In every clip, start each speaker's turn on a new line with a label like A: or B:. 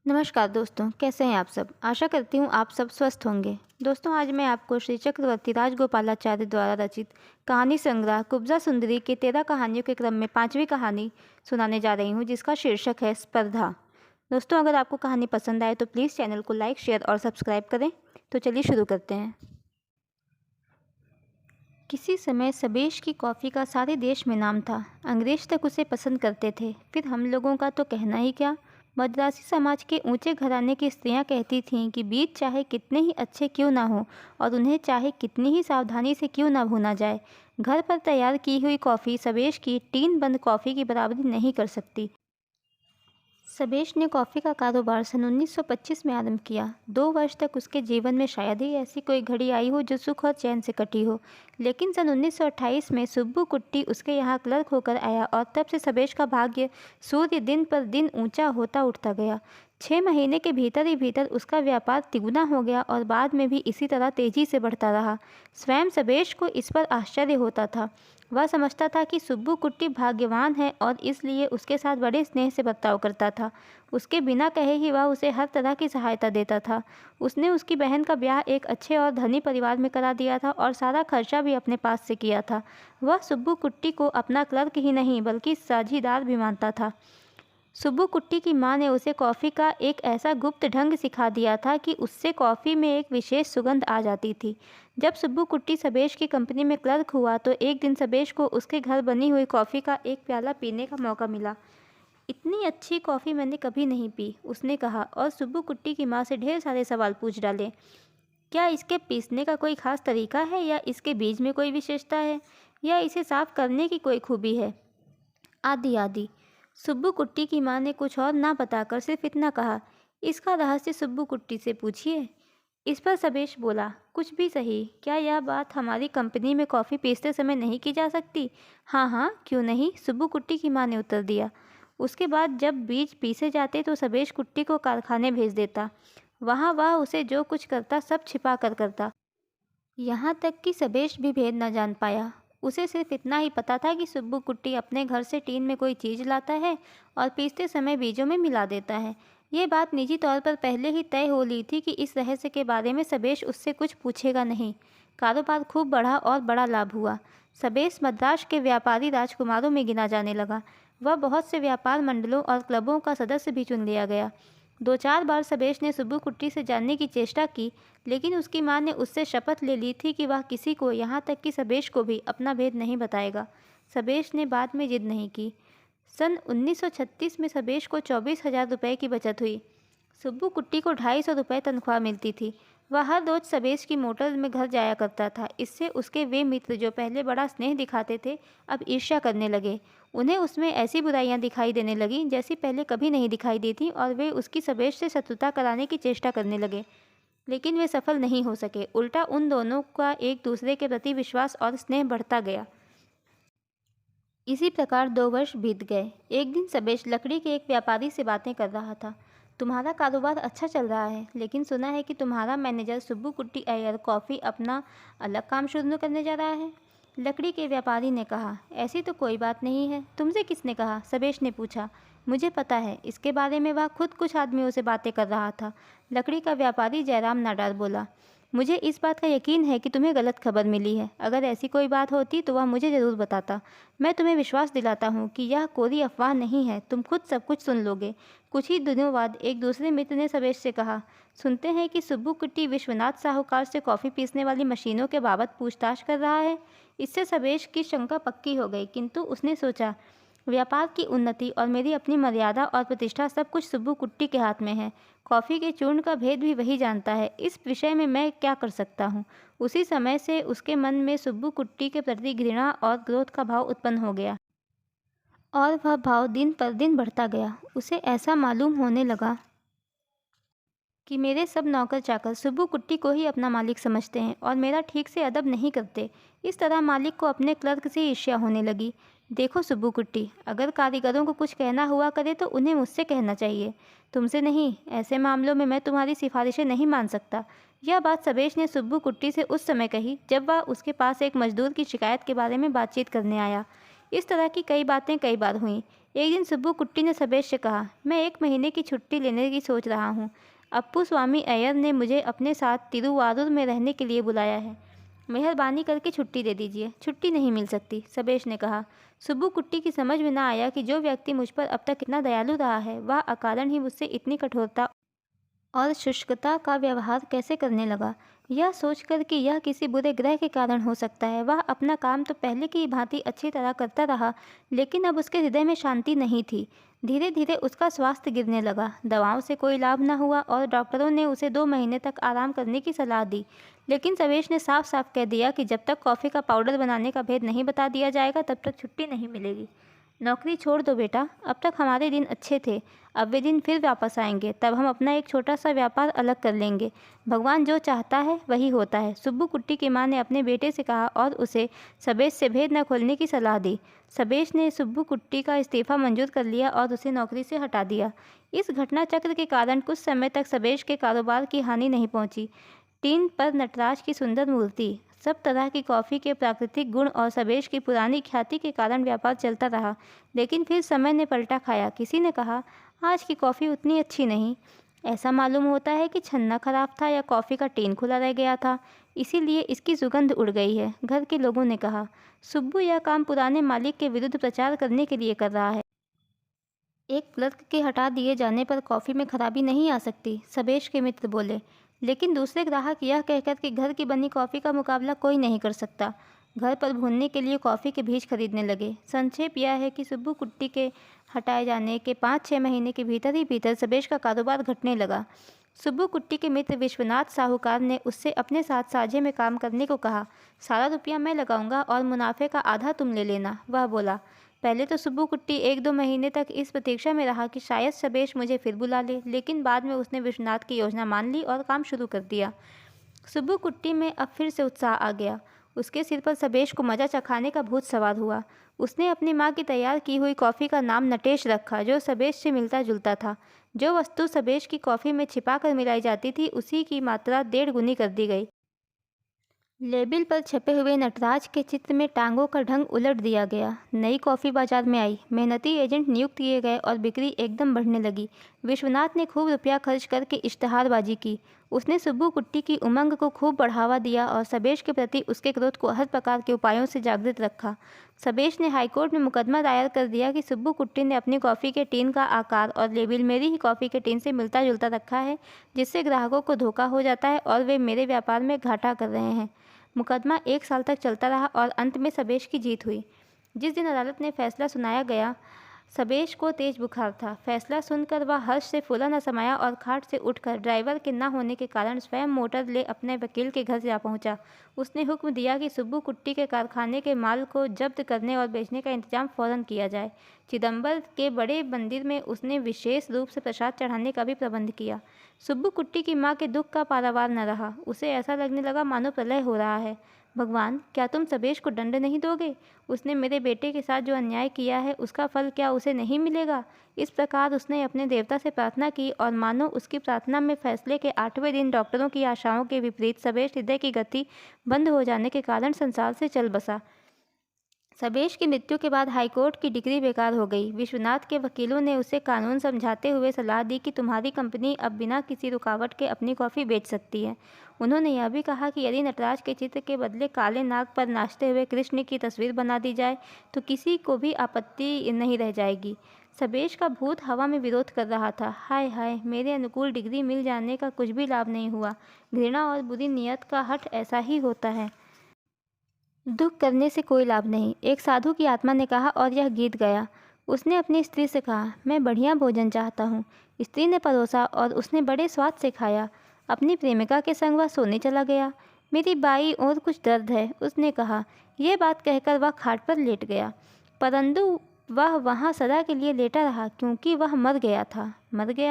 A: नमस्कार दोस्तों, कैसे हैं आप सब। आशा करती हूँ आप सब स्वस्थ होंगे। दोस्तों, आज मैं आपको श्री चक्रवर्ती राजगोपालाचार्य द्वारा रचित कहानी संग्रह कुब्जा सुंदरी के 13 कहानियों के क्रम में 5वीं कहानी सुनाने जा रही हूँ, जिसका शीर्षक है स्पर्धा। दोस्तों, अगर आपको कहानी पसंद आए तो प्लीज़ चैनल को लाइक, शेयर और सब्सक्राइब करें। तो चलिए शुरू करते हैं। किसी समय सबेश की कॉफ़ी का सारे देश में नाम था। अंग्रेज तक उसे पसंद करते थे, फिर हम लोगों का तो कहना ही क्या। मद्रासी समाज के ऊंचे घराने की स्त्रियां कहती थीं कि बीज चाहे कितने ही अच्छे क्यों ना हो और उन्हें चाहे कितनी ही सावधानी से क्यों ना भूना जाए, घर पर तैयार की हुई कॉफ़ी सबेश की टीन बंद कॉफ़ी की बराबरी नहीं कर सकती। सबेश ने कॉफ़ी का कारोबार सन 1925 में आरंभ किया। 2 वर्ष तक उसके जीवन में शायद ही ऐसी कोई घड़ी आई हो जो सुख और चैन से कटी हो। लेकिन सन 1928 में सुब्बू कुट्टी उसके यहाँ क्लर्क होकर आया और तब से सबेश का भाग्य सूर्य दिन पर दिन ऊंचा होता उठता गया। 6 महीने के भीतर ही भीतर उसका व्यापार तिगुना हो गया और बाद में भी इसी तरह तेजी से बढ़ता रहा। स्वयं सबेश को इस पर आश्चर्य होता था। वह समझता था कि सुब्बू कुट्टी भाग्यवान है और इसलिए उसके साथ बड़े स्नेह से बर्ताव करता था। उसके बिना कहे ही वह उसे हर तरह की सहायता देता था। उसने उसकी बहन का ब्याह एक अच्छे और धनी परिवार में करा दिया था और सारा खर्चा भी अपने पास से किया था। वह सुब्बू कुट्टी को अपना क्लर्क ही नहीं बल्कि साझीदार भी मानता था। सुब्बू कुट्टी की माँ ने उसे कॉफ़ी का एक ऐसा गुप्त ढंग सिखा दिया था कि उससे कॉफ़ी में एक विशेष सुगंध आ जाती थी। जब सुब्बू कुट्टी सबेश की कंपनी में क्लर्क हुआ तो एक दिन सबेश को उसके घर बनी हुई कॉफ़ी का एक प्याला पीने का मौका मिला। इतनी अच्छी कॉफ़ी मैंने कभी नहीं पी, उसने कहा और सुब्बू कुट्टी की माँ से ढेर सारे सवाल पूछ डाले। क्या इसके पीसने का कोई ख़ास तरीका है, या इसके बीज में कोई विशेषता है, या इसे साफ़ करने की कोई खूबी है, आदि आदि। सुब्बू कुट्टी की माँ ने कुछ और ना बताकर सिर्फ इतना कहा, इसका रहस्य सुब्बू कुट्टी से पूछिए। इस पर सबेश बोला, कुछ भी सही, क्या यह बात हमारी कंपनी में कॉफ़ी पीसते समय नहीं की जा सकती। हाँ हाँ, क्यों नहीं, सुब्बू कुट्टी की माँ ने उत्तर दिया। उसके बाद जब बीज पीसे जाते तो सबेश कुट्टी को कारखाने भेज देता। वहाँ वह उसे जो कुछ करता सब छिपा कर करता। यहाँ तक कि सबेश भी भेद न जान पाया। उसे सिर्फ इतना ही पता था कि सुब्बू कुट्टी अपने घर से टीन में कोई चीज़ लाता है और पीसते समय बीजों में मिला देता है। ये बात निजी तौर पर पहले ही तय हो ली थी कि इस रहस्य के बारे में सबेश उससे कुछ पूछेगा नहीं। कारोबार खूब बढ़ा और बड़ा लाभ हुआ। सबेश मद्रास के व्यापारी राजकुमारों में गिना जाने लगा। वह बहुत से व्यापार मंडलों और क्लबों का सदस्य भी चुन लिया गया। 2-4 बार सबेश ने सुब्बू कुट्टी से जानने की चेष्टा की, लेकिन उसकी माँ ने उससे शपथ ले ली थी कि वह किसी को, यहाँ तक कि सबेश को भी, अपना भेद नहीं बताएगा। सबेश ने बाद में जिद नहीं की। सन 1936 में सबेश को 24,000 रुपये की बचत हुई। सुब्बू कुट्टी को 250 रुपये तनख्वाह मिलती थी। वह हर रोज सबेश की मोटर में घर जाया करता था। इससे उसके वे मित्र जो पहले बड़ा स्नेह दिखाते थे, अब ईर्ष्या करने लगे। उन्हें उसमें ऐसी बुराइयां दिखाई देने लगीं जैसी पहले कभी नहीं दिखाई दी थी, और वे उसकी सबेश से शत्रुता कराने की चेष्टा करने लगे। लेकिन वे सफल नहीं हो सके। उल्टा उन दोनों का एक दूसरे के प्रति विश्वास और स्नेह बढ़ता गया। इसी प्रकार 2 वर्ष बीत गए। एक दिन सबेश लकड़ी के एक व्यापारी से बातें कर रहा था। तुम्हारा कारोबार अच्छा चल रहा है, लेकिन सुना है कि तुम्हारा मैनेजर सुब्बू कुट्टी अय्यर कॉफ़ी अपना अलग काम शुरू करने जा रहा है। लकड़ी के व्यापारी ने कहा, ऐसी तो कोई बात नहीं है। तुमसे किसने कहा, सबेश ने पूछा। मुझे पता है, इसके बारे में वह खुद कुछ आदमियों से बातें कर रहा था। लकड़ी का व्यापारी जयराम नाडार बोला, मुझे इस बात का यकीन है कि तुम्हें गलत खबर मिली है। अगर ऐसी कोई बात होती तो वह मुझे ज़रूर बताता। मैं तुम्हें विश्वास दिलाता हूँ कि यह कोरी अफवाह नहीं है। तुम खुद सब कुछ सुन लोगे। कुछ ही दिनों बाद एक दूसरे मित्र ने सबेश से कहा, सुनते हैं कि सुब्बू कुट्टी विश्वनाथ साहूकार से कॉफ़ी पीसने वाली मशीनों के बाबत पूछताछ कर रहा है। इससे सबेश की शंका पक्की हो गई, किंतु उसने सोचा, व्यापार की उन्नति और मेरी अपनी मर्यादा और प्रतिष्ठा सब कुछ सुब्बू कुट्टी के हाथ में है। कॉफ़ी के चूर्ण का भेद भी वही जानता है। इस विषय में मैं क्या कर सकता हूँ। उसी समय से उसके मन में सुब्बू कुट्टी के प्रति घृणा और क्रोध का भाव उत्पन्न हो गया, और वह भाव दिन पर दिन बढ़ता गया। उसे ऐसा मालूम होने लगा कि मेरे सब नौकर चाकर सुब्बू कुट्टी को ही अपना मालिक समझते हैं और मेरा ठीक से अदब नहीं करते। इस तरह मालिक को अपने क्लर्क से ईर्ष्या होने लगी। देखो सुब्बू कुट्टी, अगर कारीगरों को कुछ कहना हुआ करे तो उन्हें मुझसे कहना चाहिए, तुमसे नहीं। ऐसे मामलों में मैं तुम्हारी सिफारिशें नहीं मान सकता। यह बात सबेश ने सुब्बू कुट्टी से उस समय कही जब वह उसके पास एक मजदूर की शिकायत के बारे में बातचीत करने आया। इस तरह की कई बातें कई बार हुईं। एक दिन सुब्बू कुट्टी ने सबेश से कहा, मैं 1 महीने की छुट्टी लेने की सोच रहा हूँ। अप्पू स्वामी अय्यर ने मुझे अपने साथ तिरुवारूर में रहने के लिए बुलाया है। मेहरबानी करके छुट्टी दे दीजिए। छुट्टी नहीं मिल सकती, सबेश ने कहा। सुब्बू कुट्टी की समझ में ना आया कि जो व्यक्ति मुझ पर अब तक इतना दयालु रहा है, वह अकारण ही मुझसे इतनी कठोरता और शुष्कता का व्यवहार कैसे करने लगा। यह सोचकर कि यह किसी बुरे ग्रह के कारण हो सकता है, वह अपना काम तो पहले की भांति अच्छी तरह करता रहा, लेकिन अब उसके हृदय में शांति नहीं थी। धीरे धीरे उसका स्वास्थ्य गिरने लगा। दवाओं से कोई लाभ न हुआ और डॉक्टरों ने उसे 2 महीने तक आराम करने की सलाह दी। लेकिन सवेश ने साफ साफ कह दिया कि जब तक कॉफ़ी का पाउडर बनाने का भेद नहीं बता दिया जाएगा, तब तक छुट्टी नहीं मिलेगी। नौकरी छोड़ दो बेटा, अब तक हमारे दिन अच्छे थे, अब वे दिन फिर वापस आएंगे, तब हम अपना एक छोटा सा व्यापार अलग कर लेंगे। भगवान जो चाहता है वही होता है, सुब्बू कुट्टी की माँ ने अपने बेटे से कहा और उसे सबेश से भेद न खोलने की सलाह दी। सबेश ने सुब्बू कुट्टी का इस्तीफा मंजूर कर लिया और उसे नौकरी से हटा दिया। इस घटना चक्र के कारण कुछ समय तक सबेश के कारोबार की हानि नहीं पहुंची। टीन पर नटराज की सुंदर मूर्ति, सब तरह की कॉफ़ी के प्राकृतिक गुण और सबेश की पुरानी ख्याति के कारण व्यापार चलता रहा। लेकिन फिर समय ने पलटा खाया। किसी ने कहा, आज की कॉफ़ी उतनी अच्छी नहीं। ऐसा मालूम होता है कि छन्ना खराब था या कॉफ़ी का टीन खुला रह गया था, इसीलिए इसकी सुगंध उड़ गई है। घर के लोगों ने कहा, सुब्बू यह काम पुराने मालिक के विरुद्ध प्रचार करने के लिए कर रहा है। एक क्लर्क के हटा दिए जाने पर कॉफ़ी में खराबी नहीं आ सकती, सबेश के मित्र बोले। लेकिन दूसरे ग्राहक यह कहकर कि घर की बनी कॉफ़ी का मुकाबला कोई नहीं कर सकता, घर पर भूनने के लिए कॉफ़ी के बीज खरीदने लगे। संक्षेप यह है कि सुब्बू कुट्टी के हटाए जाने के 5-6 महीने के भीतर ही भीतर सबेश का कारोबार घटने लगा। सुब्बू कुट्टी के मित्र विश्वनाथ साहूकार ने उससे अपने साथ साझे में काम करने को कहा। सारा रुपया मैं लगाऊंगा और मुनाफे का आधा तुम ले लेना, वह बोला। पहले तो सुब्बू कुट्टी 1-2 महीने तक इस प्रतीक्षा में रहा कि शायद सबेश मुझे फिर बुला ले, लेकिन बाद में उसने विश्वनाथ की योजना मान ली और काम शुरू कर दिया। सुब्बू कुट्टी में अब फिर से उत्साह आ गया। उसके सिर पर सबेश को मजा चखाने का भूत सवार हुआ। उसने अपनी माँ की तैयार की हुई कॉफ़ी का नाम नटेश रखा, जो सबेश से मिलता जुलता था। जो वस्तु सबेश की कॉफ़ी में छिपा कर मिलाई जाती थी, उसी की मात्रा 1.5 गुनी कर दी गई। लेबिल पर छपे हुए नटराज के चित्र में टांगों का ढंग उलट दिया गया। नई कॉफ़ी बाजार में आई, मेहनती एजेंट नियुक्त किए गए और बिक्री एकदम बढ़ने लगी। विश्वनाथ ने खूब रुपया खर्च करके इश्तहारबाजी की। उसने सुब्बू कुट्टी की उमंग को खूब बढ़ावा दिया और सबेश के प्रति उसके क्रोध को हर प्रकार के उपायों से जागृत रखा। सबेश ने हाईकोर्ट में मुकदमा दायर कर दिया कि सुब्बू कुट्टी ने अपनी कॉफ़ी के टीन का आकार और लेबिल मेरी ही कॉफ़ी के टीन से मिलता जुलता रखा है, जिससे ग्राहकों को धोखा हो जाता है और वे मेरे व्यापार में घाटा कर रहे हैं। मुकदमा 1 साल तक चलता रहा और अंत में सबेश की जीत हुई। जिस दिन अदालत ने फैसला सुनाया गया, सबेश को तेज बुखार था। फैसला सुनकर वह हर्ष से फूला न समाया और खाट से उठकर ड्राइवर के न होने के कारण स्वयं मोटर ले अपने वकील के घर जा पहुंचा। उसने हुक्म दिया कि सुब्बू कुट्टी के कारखाने के माल को जब्त करने और बेचने का इंतजाम फौरन किया जाए। चिदम्बर के बड़े मंदिर में उसने विशेष रूप से प्रसाद चढ़ाने का भी प्रबंध किया। सुब्बू कुट्टी की माँ के दुख का पारावार न रहा। उसे ऐसा लगने लगा मानो प्रलय हो रहा है। भगवान, क्या तुम सबेश को दंड नहीं दोगे? उसने मेरे बेटे के साथ जो अन्याय किया है, उसका फल क्या उसे नहीं मिलेगा? इस प्रकार उसने अपने देवता से प्रार्थना की और मानो उसकी प्रार्थना में फैसले के 8वें दिन डॉक्टरों की आशाओं के विपरीत सबेश हृदय की गति बंद हो जाने के कारण संसार से चल बसा। सबेश की मृत्यु के बाद हाईकोर्ट की डिग्री बेकार हो गई। विश्वनाथ के वकीलों ने उसे कानून समझाते हुए सलाह दी कि तुम्हारी कंपनी अब बिना किसी रुकावट के अपनी कॉफ़ी बेच सकती है। उन्होंने यह भी कहा कि यदि नटराज के चित्र के बदले काले नाग पर नाचते हुए कृष्ण की तस्वीर बना दी जाए तो किसी को भी आपत्ति नहीं रह जाएगी। सबेश का भूत हवा में विरोध कर रहा था। हाय हाय, मेरे अनुकूल डिग्री मिल जाने का कुछ भी लाभ नहीं हुआ। घृणा और बुरी नीयत का हठ ऐसा ही होता है। दुख करने से कोई लाभ नहीं, एक साधु की आत्मा ने कहा और यह गीत गाया। उसने अपनी स्त्री से कहा, मैं बढ़िया भोजन चाहता हूँ। स्त्री ने परोसा और उसने बड़े स्वाद से खाया। अपनी प्रेमिका के संग वह सोने चला गया। मेरी बाई और कुछ दर्द है, उसने कहा। यह बात कहकर वह खाट पर लेट गया, परंतु वह वहाँ सदा के लिए लेटा रहा, क्योंकि वह मर गया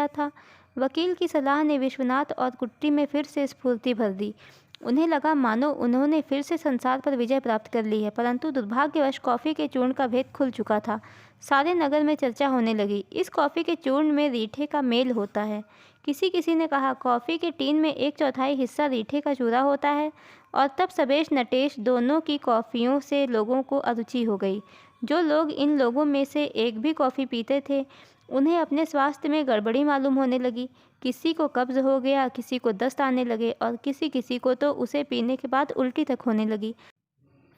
A: था। वकील की सलाह ने विश्वनाथ और कुट्टी में फिर से स्फूर्ति भर दी। उन्हें लगा मानो उन्होंने फिर से संसार पर विजय प्राप्त कर ली है, परंतु दुर्भाग्यवश कॉफ़ी के चूर्ण का भेद खुल चुका था। सारे नगर में चर्चा होने लगी। इस कॉफ़ी के चूर्ण में रीठे का मेल होता है। किसी ने कहा, कॉफ़ी के टीन में 1/4 हिस्सा रीठे का चूरा होता है। और तब सबेश नटेश दोनों की कॉफ़ियों से लोगों को अरुचि हो गई। जो लोग इन लोगों में से एक भी कॉफ़ी पीते थे, उन्हें अपने स्वास्थ्य में गड़बड़ी मालूम होने लगी। किसी को कब्ज़ हो गया, किसी को दस्त आने लगे और किसी किसी को तो उसे पीने के बाद उल्टी तक होने लगी।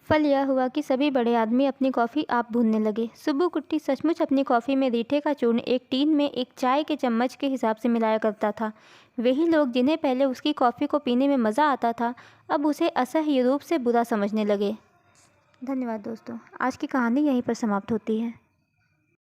A: फल यह हुआ कि सभी बड़े आदमी अपनी कॉफ़ी आप भूनने लगे। सुब्बू कुट्टी सचमुच अपनी कॉफ़ी में रीठे का चूर्ण एक टीन में एक चाय के चम्मच के हिसाब से मिलाया करता था। वही लोग जिन्हें पहले उसकी कॉफ़ी को पीने में मज़ा आता था, अब उसे असह्य रूप से बुरा समझने लगे। धन्यवाद दोस्तों, आज की कहानी यहीं पर समाप्त होती है।